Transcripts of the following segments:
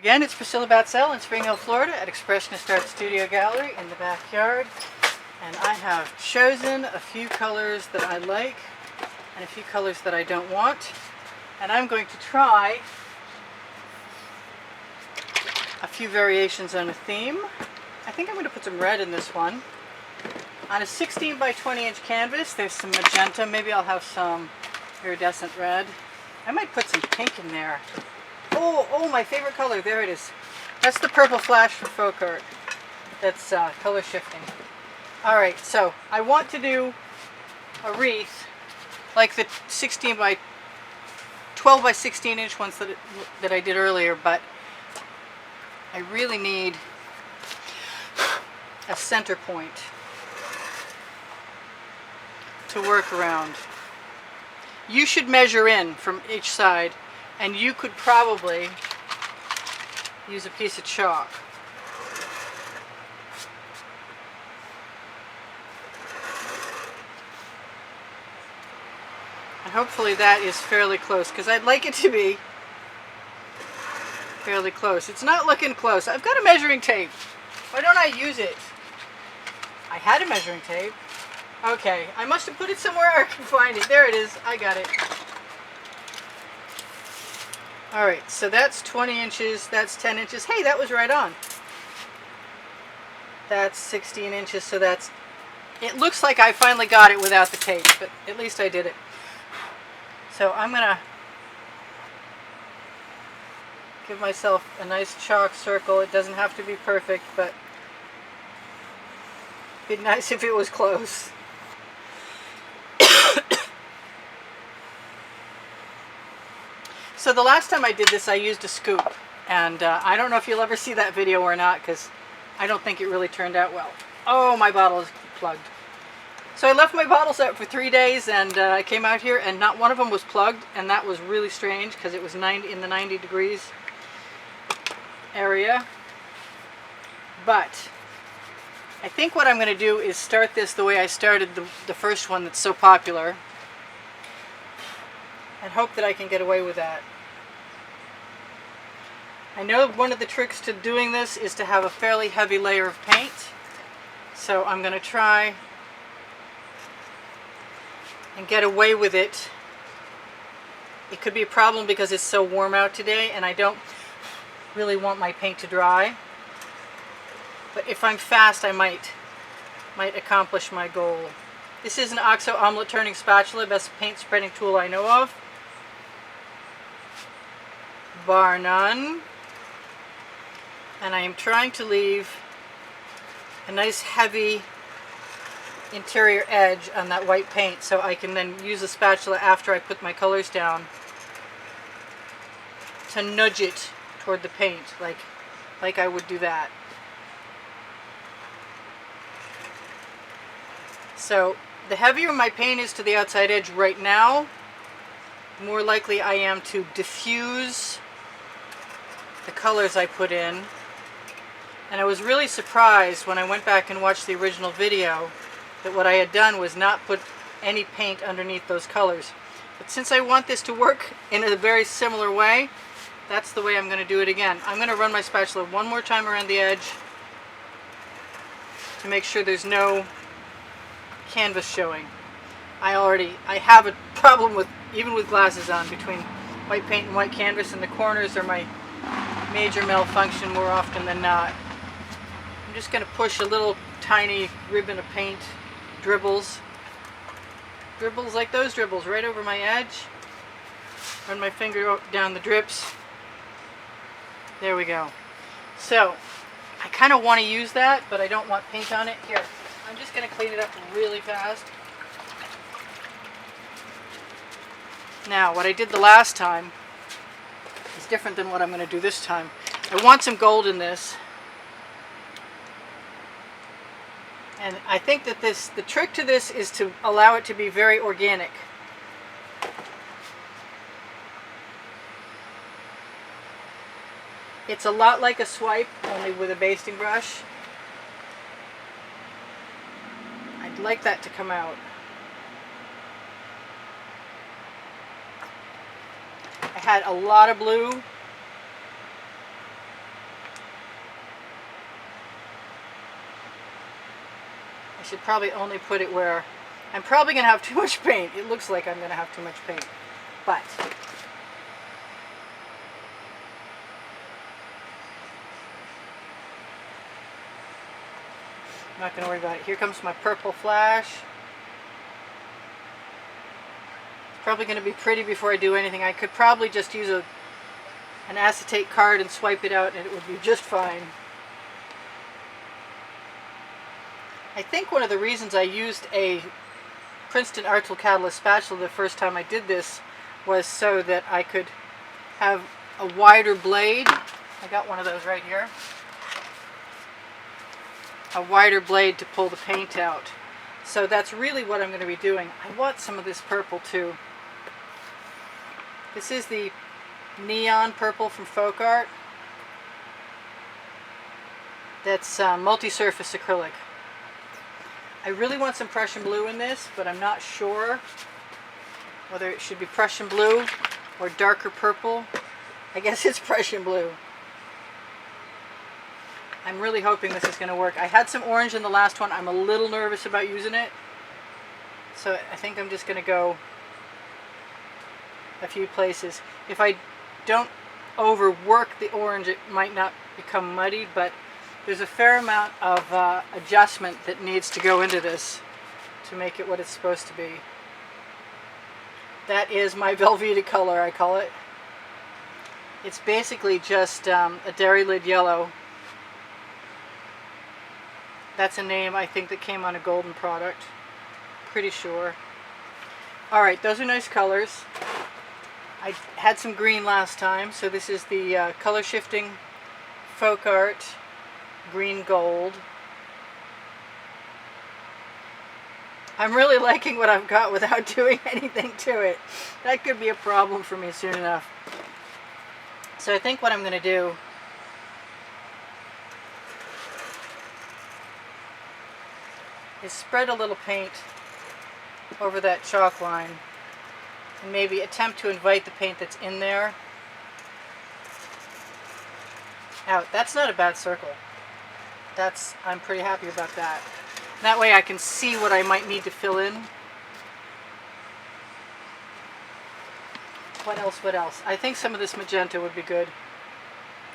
Again, it's Priscilla Batzell in Spring Hill, Florida at Expressionist Art Studio Gallery in the backyard. And I have chosen a few colors that I like and a few colors that I don't want. And I'm going to try a few variations on a theme. I think I'm going to put some red in this one. On a 16 by 20 inch canvas, there's some magenta. Maybe I'll have some iridescent red. I might put some pink in there. Oh, my favorite color. There it is. That's the purple flash from Floetrol. That's color shifting. Alright, so I want to do a wreath like the 16 by 12 by 16 inch ones that I did earlier, but I really need a center point to work around. You should measure in from each side, and you could probably use a piece of chalk. And hopefully that is fairly close, because I'd like it to be fairly close. It's not looking close. I've got a measuring tape. Why don't I use it? I had a measuring tape. Okay, I must have put it somewhere I can find it. There it is. I got it. Alright, so that's 20 inches, that's 10 inches. Hey, that was right on. That's 16 inches, so that's... It looks like I finally got it without the tape, but at least I did it. So I'm going to give myself a nice chalk circle. It doesn't have to be perfect, but it'd be nice if it was close. So the last time I did this, I used a scoop, and I don't know if you'll ever see that video or not, because I don't think it really turned out well. Oh, my bottle is plugged. So I left my bottles out for 3 days, and I came out here, and not one of them was plugged, and that was really strange, because it was in the 90 degrees area. But I think what I'm going to do is start this the way I started the first one that's so popular, and hope that I can get away with that. I know one of the tricks to doing this is to have a fairly heavy layer of paint, so I'm going to try and get away with it. It could be a problem because it's so warm out today and I don't really want my paint to dry, but if I'm fast I might accomplish my goal. This is an OXO omelet turning spatula, best paint spreading tool I know of, bar none. And I am trying to leave a nice heavy interior edge on that white paint so I can then use the spatula after I put my colors down to nudge it toward the paint like I would do that. So the heavier my paint is to the outside edge right now, the more likely I am to diffuse the colors I put in. And I was really surprised when I went back and watched the original video that what I had done was not put any paint underneath those colors. But since I want this to work in a very similar way, that's the way I'm going to do it again. I'm going to run my spatula one more time around the edge to make sure there's no canvas showing. I have a problem with, even with glasses on, between white paint and white canvas, and the corners are my major malfunction more often than not. I'm just going to push a little tiny ribbon of paint, dribbles like those dribbles, right over my edge. Run my finger down the drips. There we go. So I kind of want to use that, but I don't want paint on it. Here, I'm just going to clean it up really fast. Now, what I did the last time is different than what I'm going to do this time. I want some gold in this. And I think that the trick to this is to allow it to be very organic. It's a lot like a swipe, only with a basting brush. I'd like that to come out. I had a lot of blue should probably only put it where I'm probably going to have too much paint. It looks like I'm going to have too much paint, but I'm not going to worry about it. Here comes my purple flash. It's probably going to be pretty before I do anything. I could probably just use an acetate card and swipe it out and it would be just fine. I think one of the reasons I used a Princeton Art Tool Catalyst spatula the first time I did this was so that I could have a wider blade. I got one of those right here. A wider blade to pull the paint out. So that's really what I'm going to be doing. I want some of this purple too. This is the neon purple from Folk-Art. That's multi-surface acrylic. I really want some Prussian blue in this, but I'm not sure whether it should be Prussian blue or darker purple. I guess it's Prussian blue. I'm really hoping this is going to work. I had some orange in the last one. I'm a little nervous about using it. So I think I'm just going to go a few places. If I don't overwork the orange, it might not become muddy, but there's a fair amount of adjustment that needs to go into this to make it what it's supposed to be. That is my Velveeta color, I call it. It's basically just a dairy lid yellow. That's a name I think that came on a golden product. Pretty sure. Alright, those are nice colors. I had some green last time, so this is the color shifting Folk-Art green gold. I'm really liking what I've got without doing anything to it. That could be a problem for me soon enough. So I think what I'm going to do is spread a little paint over that chalk line and maybe attempt to invite the paint that's in there out. That's not a bad circle. I'm pretty happy about that. That way I can see what I might need to fill in. What else? I think some of this magenta would be good.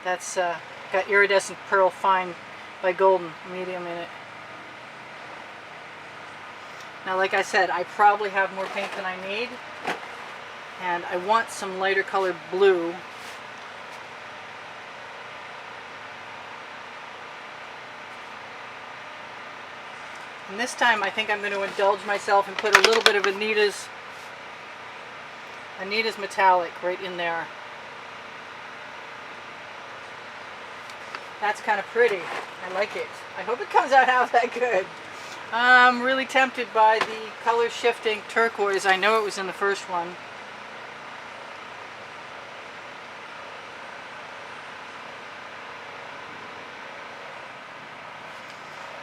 That's got Iridescent Pearl Fine by Golden Medium in it. Now, like I said, I probably have more paint than I need. And I want some lighter colored blue. And this time I think I'm going to indulge myself and put a little bit of Anita's Metallic right in there. That's kind of pretty. I like it. I hope it comes out half that good. I'm really tempted by the color shifting turquoise. I know it was in the first one.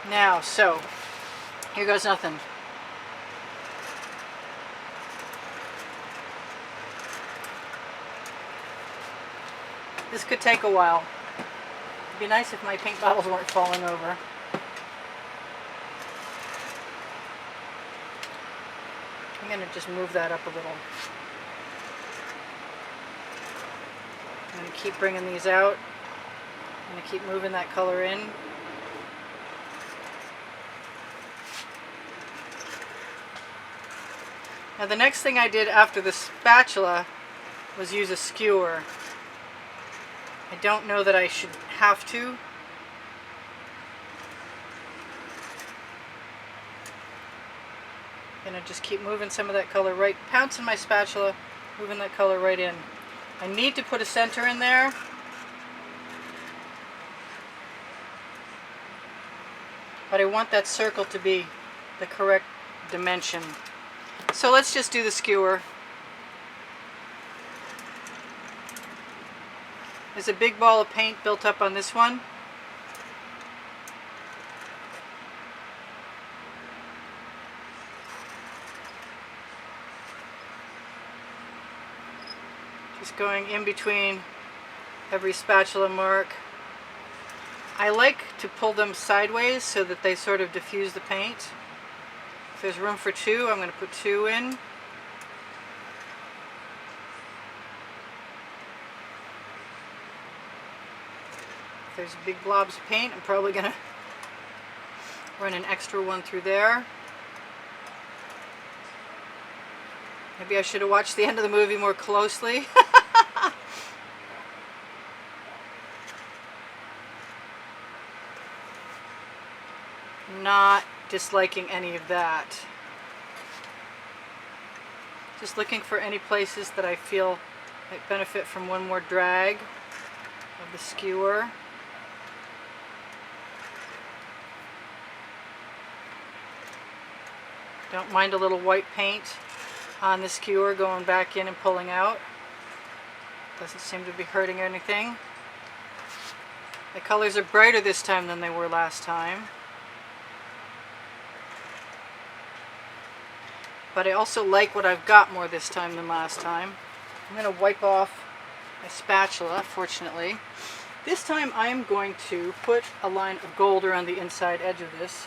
Now, so here goes nothing. This could take a while. It'd be nice if my paint bottles weren't falling over. I'm going to just move that up a little. I'm going to keep bringing these out. I'm going to keep moving that color in. Now the next thing I did after the spatula was use a skewer. I don't know that I should have to. I'm going to just keep moving some of that color right, pouncing my spatula, moving that color right in. I need to put a center in there. But I want that circle to be the correct dimension. So let's just do the skewer. There's a big ball of paint built up on this one. Just going in between every spatula mark. I like to pull them sideways so that they sort of diffuse the paint. If there's room for 2, I'm going to put 2 in. If there's big blobs of paint, I'm probably going to run an extra one through there. Maybe I should have watched the end of the movie more closely. Not disliking any of that. Just looking for any places that I feel might benefit from one more drag of the skewer. Don't mind a little white paint on the skewer going back in and pulling out. Doesn't seem to be hurting anything. The colors are brighter this time than they were last time. But I also like what I've got more this time than last time. I'm going to wipe off my spatula, fortunately. This time I'm going to put a line of gold around the inside edge of this.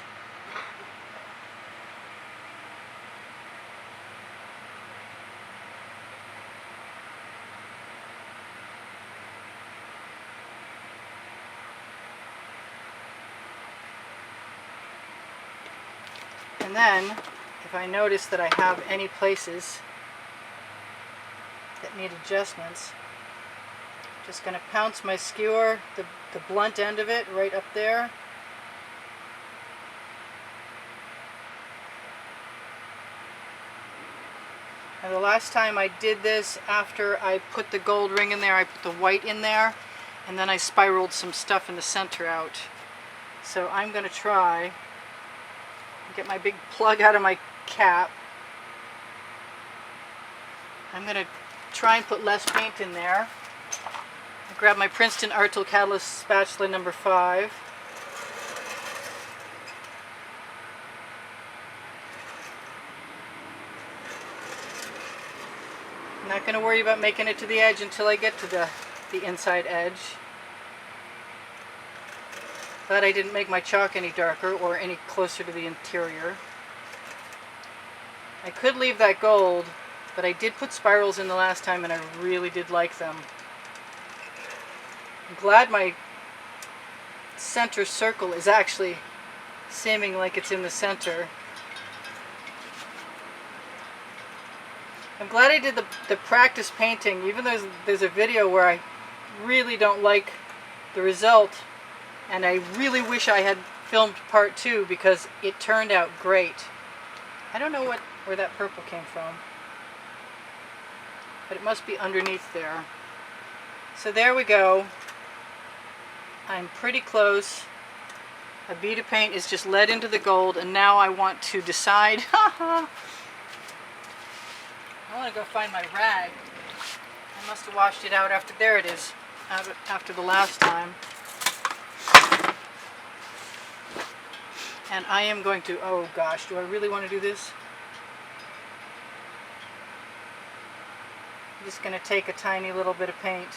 And then, if I notice that I have any places that need adjustments, I'm just going to pounce my skewer, the blunt end of it, right up there. And the last time I did this, after I put the gold ring in there, I put the white in there, and then I spiraled some stuff in the center out. So I'm going to try get my big plug out of my cap. I'm going to try and put less paint in there. I grab my Princeton Art Tool Catalyst spatula number 5. I'm not going to worry about making it to the edge until I get to the inside edge. Glad I didn't make my chalk any darker or any closer to the interior. I could leave that gold, but I did put spirals in the last time and I really did like them. I'm glad my center circle is actually seeming like it's in the center. I'm glad I did the practice painting, even though there's a video where I really don't like the result. And I really wish I had filmed part 2 because it turned out great. I don't know where that purple came from, but it must be underneath there. So there we go. I'm pretty close. A bead of paint is just let into the gold, and now I want to decide. I want to go find my rag. I must have washed it out after, there it is, after the last time. And I am going to, oh gosh, do I really want to do this? I'm just going to take a tiny little bit of paint.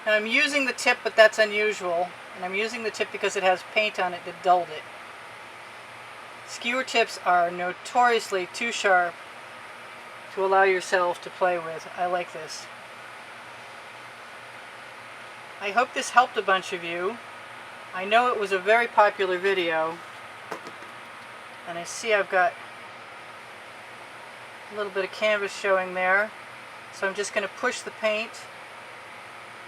Now I'm using the tip, but that's unusual. And I'm using the tip because it has paint on it that dulled it. Skewer tips are notoriously too sharp to allow yourself to play with. I like this. I hope this helped a bunch of you. I know it was a very popular video, and I see I've got a little bit of canvas showing there, so I'm just going to push the paint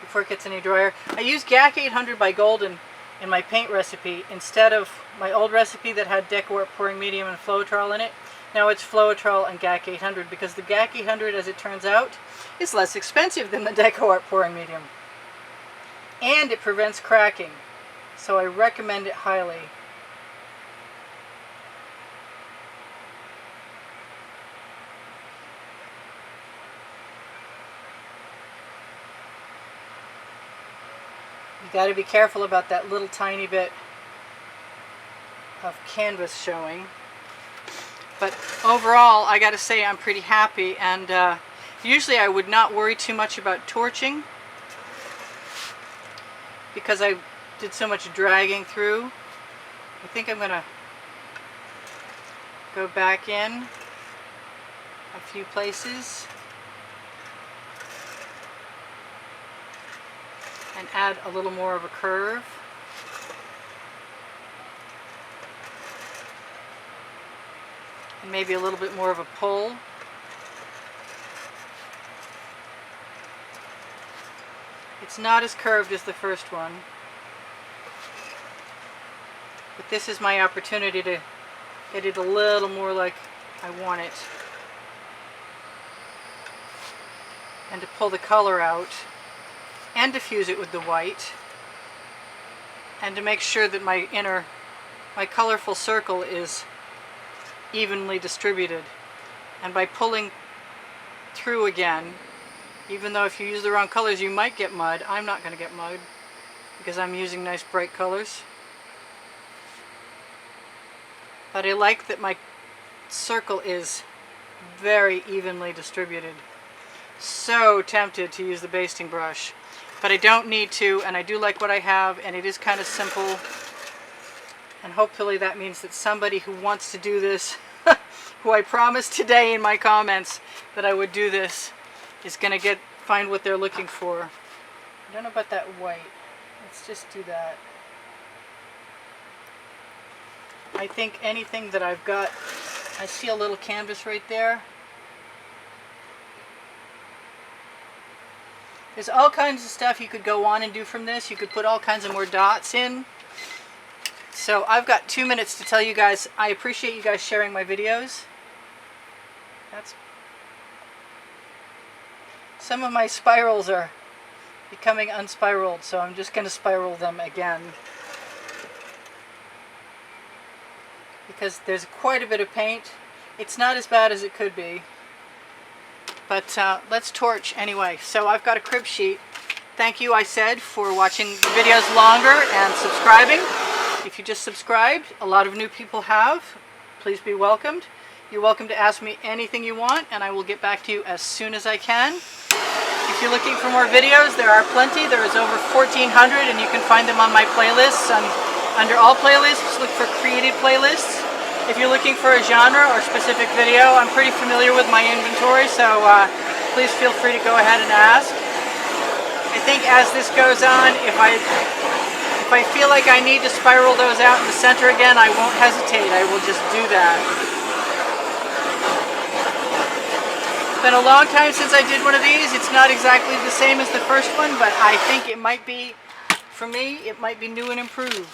before it gets any drier. I used GAC 800 by Golden in my paint recipe instead of my old recipe that had Deco-Art pouring medium and Floetrol in it. Now it's Floetrol and GAC 800 because the GAC 800, as it turns out, is less expensive than the Deco-Art pouring medium. And it prevents cracking, so I recommend it highly. You got to be careful about that little tiny bit of canvas showing. But overall, I got to say I'm pretty happy, and usually I would not worry too much about torching because I did so much dragging through. I think I'm going to go back in a few places and add a little more of a curve. And maybe a little bit more of a pull. It's not as curved as the first one, but this is my opportunity to get it a little more like I want it, and to pull the color out and diffuse it with the white, and to make sure that my colorful circle is evenly distributed. And by pulling through again, even though if you use the wrong colors you might get mud, I'm not going to get mud because I'm using nice bright colors. But I like that my circle is very evenly distributed. So tempted to use the basting brush, but I don't need to, and I do like what I have, and it is kind of simple. And hopefully that means that somebody who wants to do this, who I promised today in my comments that I would do this, is going to find what they're looking for. I don't know about that white. Let's just do that. I think anything that I've got, I see a little canvas right there. There's all kinds of stuff you could go on and do from this. You could put all kinds of more dots in. So I've got 2 minutes to tell you guys, I appreciate you guys sharing my videos. Some of my spirals are becoming unspiraled, so I'm just going to spiral them again. Because there's quite a bit of paint. It's not as bad as it could be. But let's torch anyway. So I've got a crib sheet. Thank you, I said, for watching the videos longer and subscribing. If you just subscribed, a lot of new people have. Please be welcomed. You're welcome to ask me anything you want, and I will get back to you as soon as I can. If you're looking for more videos, there are plenty. There is over 1,400, and you can find them on my playlists. Under all playlists, look for creative playlists. If you're looking for a genre or specific video, I'm pretty familiar with my inventory, so please feel free to go ahead and ask. I think as this goes on, if I feel like I need to spiral those out in the center again, I won't hesitate. I will just do that. It's been a long time since I did one of these. It's not exactly the same as the first one, but I think it might be, for me, it might be new and improved.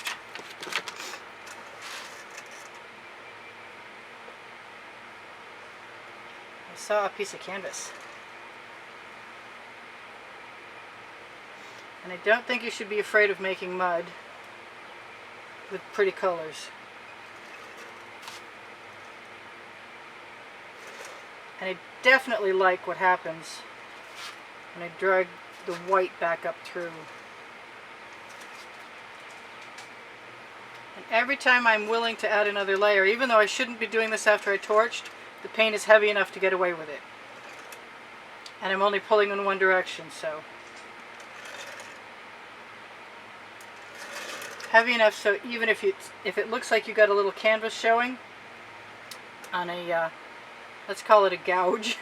I saw a piece of canvas. And I don't think you should be afraid of making mud with pretty colors. And I definitely like what happens when I drag the white back up through. And every time I'm willing to add another layer, even though I shouldn't be doing this after I torched, the paint is heavy enough to get away with it. And I'm only pulling in one direction, so. Heavy enough so even if it looks like you got a little canvas showing on a, let's call it a gouge,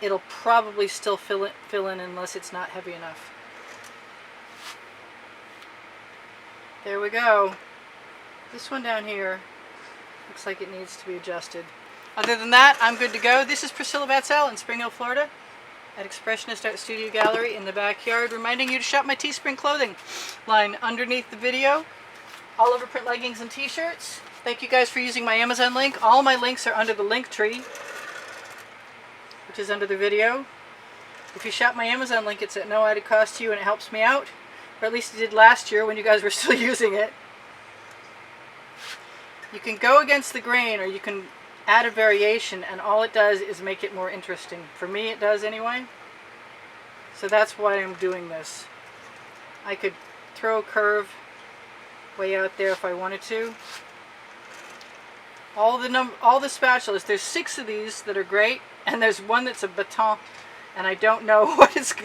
it'll probably still fill in unless it's not heavy enough. There we go. This one down here looks like it needs to be adjusted. Other than that, I'm good to go. This is Priscilla Batzell in Spring Hill, Florida, at Expressionist Art Studio Gallery in the backyard, reminding you to shop my Teespring clothing line underneath the video. All over print leggings and t-shirts. Thank you guys for using my Amazon link. All my links are under the link tree, which is under the video. If you shop my Amazon link, it's at no added cost to you and it helps me out. Or at least it did last year when you guys were still using it. You can go against the grain or you can add a variation, and all it does is make it more interesting. For me it does anyway. So that's why I'm doing this. I could throw a curve way out there if I wanted to. All the spatulas, there's 6 of these that are great, and there's one that's a baton, and I don't know what it's going